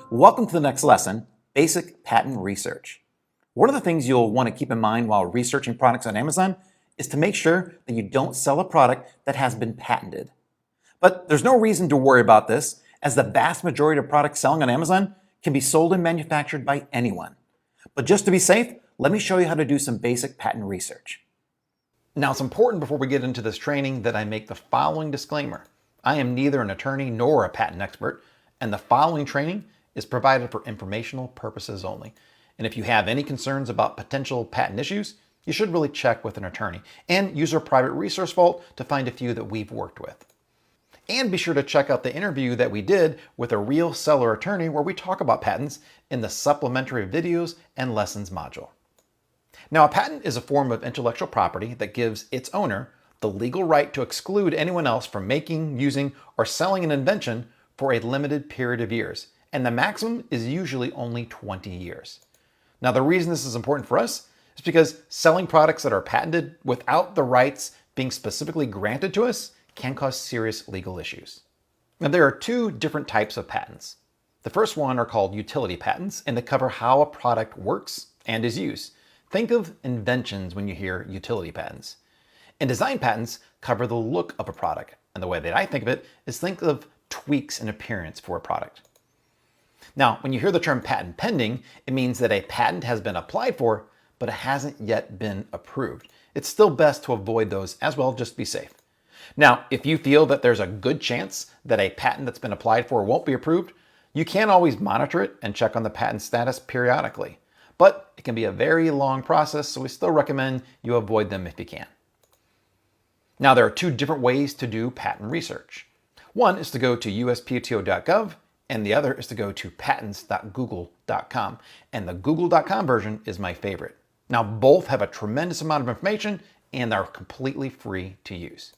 Welcome to the next lesson, Basic Patent Research. One of the things you'll want to keep in mind while researching products on Amazon is to make sure that you don't sell a product that has been patented. But there's no reason to worry about this, as the vast majority of products selling on Amazon can be sold and manufactured by anyone. But just to be safe, let me show you how to do some basic patent research. Now, it's important before we get into this training that I make the following disclaimer. I am neither an attorney nor a patent expert, and the following training is provided for informational purposes only. And if you have any concerns about potential patent issues, you should really check with an attorney and use our private resource vault to find a few that we've worked with. And be sure to check out the interview that we did with a real seller attorney where we talk about patents in the supplementary videos and lessons module. Now, a patent is a form of intellectual property that gives its owner the legal right to exclude anyone else from making, using, or selling an invention for a limited period of years. And the maximum is usually only 20 years. Now, the reason this is important for us is because selling products that are patented without the rights being specifically granted to us can cause serious legal issues. Now, there are two different types of patents. The first one are called utility patents, and they cover how a product works and is used. Think of inventions when you hear utility patents. And design patents cover the look of a product. And the way that I think of it is think of tweaks in appearance for a product. Now, when you hear the term patent pending, it means that a patent has been applied for, but it hasn't yet been approved. It's still best to avoid those as well, just to be safe. Now, if you feel that there's a good chance that a patent that's been applied for won't be approved, you can always monitor it and check on the patent status periodically. But it can be a very long process, so we still recommend you avoid them if you can. Now, there are two different ways to do patent research. One is to go to uspto.gov, and the other is to go to patents.google.com. And the google.com version is my favorite. Now, both have a tremendous amount of information and are completely free to use.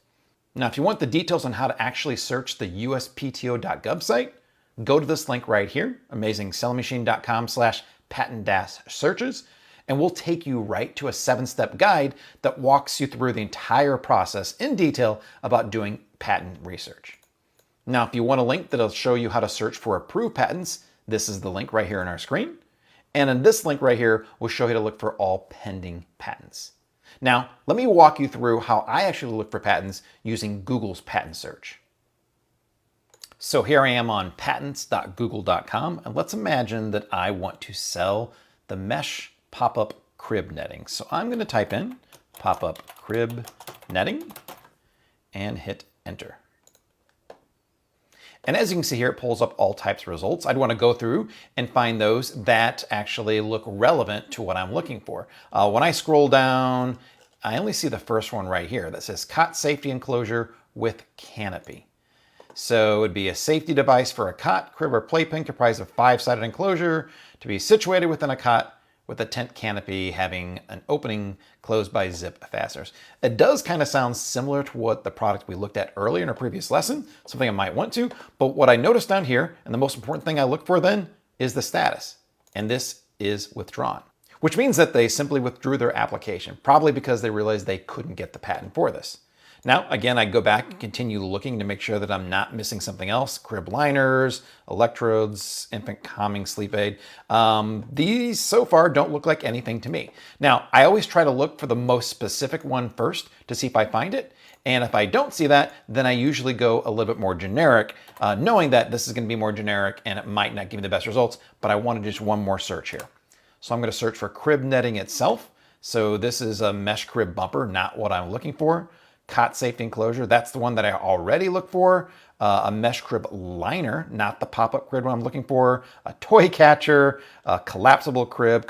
Now, if you want the details on how to actually search the uspto.gov site, go to this link right here, amazingsellinmachine.com/patent-searches, and we'll take you right to a 7-step guide that walks you through the entire process in detail about doing patent research. Now, if you want a link that'll show you how to search for approved patents, this is the link right here on our screen. And in this link right here, we'll show you to look for all pending patents. Now, let me walk you through how I actually look for patents using Google's patent search. So here I am on patents.google.com, and let's imagine that I want to sell the mesh pop-up crib netting. So I'm going to type in pop-up crib netting and hit enter. And as you can see here, it pulls up all types of results. I'd want to go through and find those that actually look relevant to what I'm looking for. When I scroll down, I only see the first one right here that says cot safety enclosure with canopy. So it would be a safety device for a cot, crib, or playpen comprised of 5-sided enclosure to be situated within a cot with a tent canopy having an opening closed by zip fasteners. It does kind of sound similar to what the product we looked at earlier in a previous lesson, something I might want to, but what I noticed down here, and the most important thing I look for then, is the status. And this is withdrawn, which means that they simply withdrew their application, probably because they realized they couldn't get the patent for this. Now, again, I go back and continue looking to make sure that I'm not missing something else. Crib liners, electrodes, infant calming sleep aid. These so far don't look like anything to me. Now, I always try to look for the most specific one first to see if I find it. And if I don't see that, then I usually go a little bit more generic, knowing that this is going to be more generic and it might not give me the best results, but I want to do just one more search here. So I'm going to search for crib netting itself. So this is a mesh crib bumper, not what I'm looking for. Cot safety enclosure, that's the one that I already look for. A mesh crib liner, not the pop-up crib one I'm looking for. A toy catcher, a collapsible crib.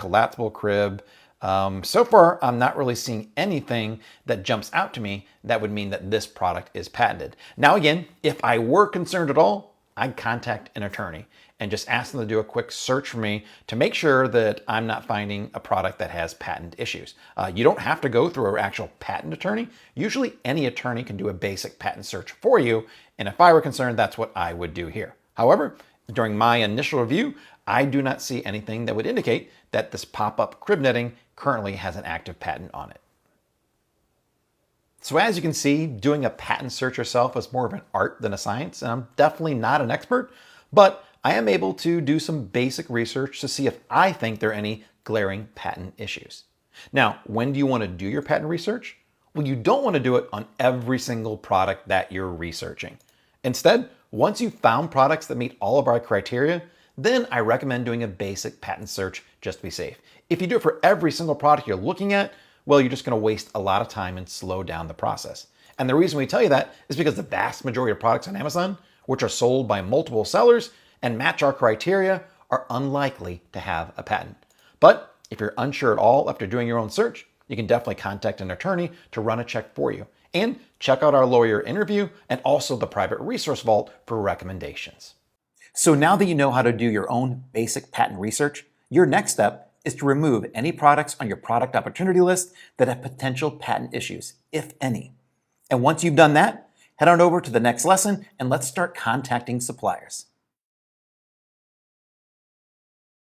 So far, I'm not really seeing anything that jumps out to me that would mean that this product is patented. Now again, if I were concerned at all, I'd contact an attorney and just ask them to do a quick search for me to make sure that I'm not finding a product that has patent issues. You don't have to go through an actual patent attorney. Usually any attorney can do a basic patent search for you. And if I were concerned, that's what I would do here. However, during my initial review, I do not see anything that would indicate that this pop-up crib netting currently has an active patent on it. So as you can see, doing a patent search yourself is more of an art than a science, and I'm definitely not an expert, but I am able to do some basic research to see if I think there are any glaring patent issues. Now, when do you want to do your patent research? Well, you don't want to do it on every single product that you're researching. Instead, once you've found products that meet all of our criteria, then I recommend doing a basic patent search just to be safe. If you do it for every single product you're looking at, well, you're just going to waste a lot of time and slow down the process. And the reason we tell you that is because the vast majority of products on Amazon, which are sold by multiple sellers and match our criteria, are unlikely to have a patent. But if you're unsure at all after doing your own search, you can definitely contact an attorney to run a check for you. And check out our lawyer interview and also the private resource vault for recommendations. So now that you know how to do your own basic patent research, your next step is to remove any products on your product opportunity list that have potential patent issues, if any. And once you've done that, head on over to the next lesson and let's start contacting suppliers.